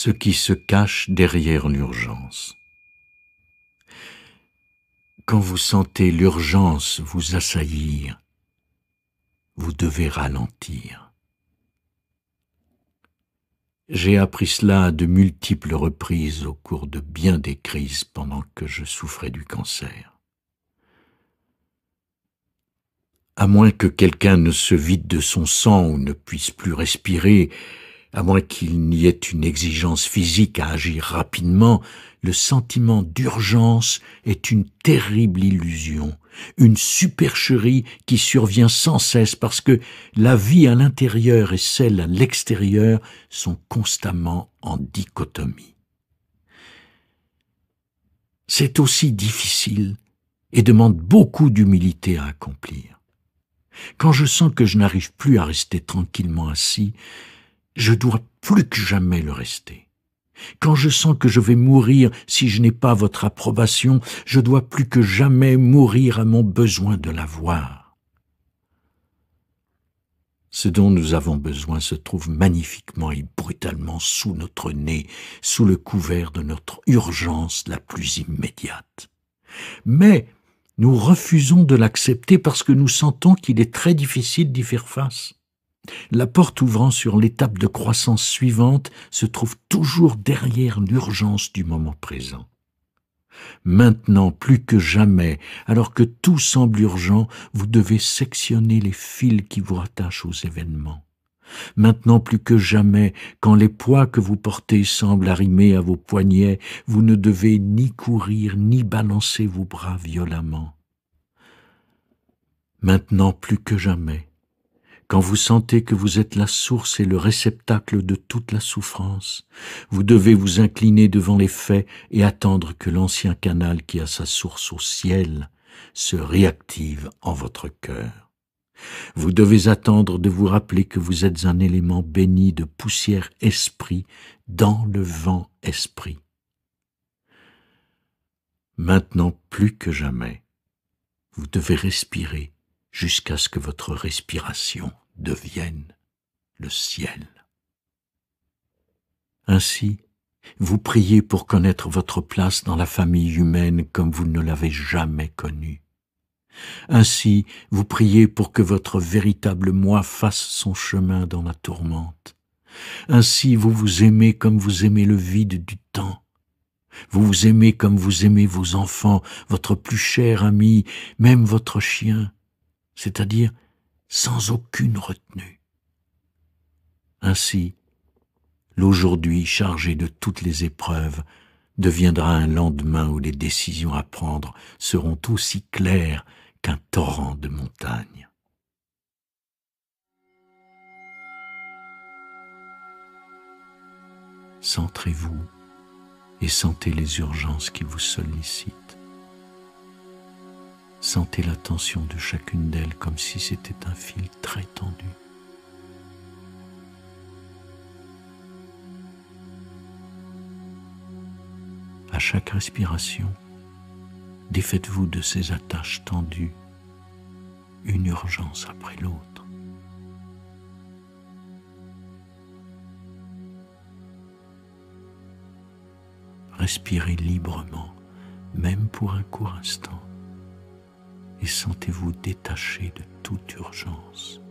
ce qui se cache derrière l'urgence. Quand vous sentez l'urgence vous assaillir, vous devez ralentir. J'ai appris cela à de multiples reprises au cours de bien des crises pendant que je souffrais du cancer. À moins que quelqu'un ne se vide de son sang ou ne puisse plus respirer, à moins qu'il n'y ait une exigence physique à agir rapidement, le sentiment d'urgence est une terrible illusion, une supercherie qui survient sans cesse parce que la vie à l'intérieur et celle à l'extérieur sont constamment en dichotomie. C'est aussi difficile et demande beaucoup d'humilité à accomplir. Quand je sens que je n'arrive plus à rester tranquillement assis, je dois plus que jamais le rester. Quand je sens que je vais mourir si je n'ai pas votre approbation, je dois plus que jamais mourir à mon besoin de l'avoir. Ce dont nous avons besoin se trouve magnifiquement et brutalement sous notre nez, sous le couvert de notre urgence la plus immédiate. Mais nous refusons de l'accepter parce que nous sentons qu'il est très difficile d'y faire face. La porte ouvrant sur l'étape de croissance suivante se trouve toujours derrière l'urgence du moment présent. Maintenant, plus que jamais, alors que tout semble urgent, vous devez sectionner les fils qui vous rattachent aux événements. Maintenant, plus que jamais, quand les poids que vous portez semblent arrimer à vos poignets, vous ne devez ni courir ni balancer vos bras violemment. Maintenant, plus que jamais, quand vous sentez que vous êtes la source et le réceptacle de toute la souffrance, vous devez vous incliner devant les faits et attendre que l'ancien canal qui a sa source au ciel se réactive en votre cœur. Vous devez attendre de vous rappeler que vous êtes un élément béni de poussière-esprit dans le vent-esprit. Maintenant plus que jamais, vous devez respirer jusqu'à ce que votre respiration devienne le ciel. Ainsi, vous priez pour connaître votre place dans la famille humaine comme vous ne l'avez jamais connue. Ainsi, vous priez pour que votre véritable moi fasse son chemin dans la tourmente. Ainsi, vous vous aimez comme vous aimez le vide du temps. Vous vous aimez comme vous aimez vos enfants, votre plus cher ami, même votre chien, c'est-à-dire sans aucune retenue. Ainsi, l'aujourd'hui chargé de toutes les épreuves deviendra un lendemain où les décisions à prendre seront aussi claires qu'un torrent de montagne. Centrez-vous et sentez les urgences qui vous sollicitent. Sentez la tension de chacune d'elles comme si c'était un fil très tendu. À chaque respiration, défaites-vous de ces attaches tendues, une urgence après l'autre. Respirez librement, même pour un court instant, et sentez-vous détaché de toute urgence.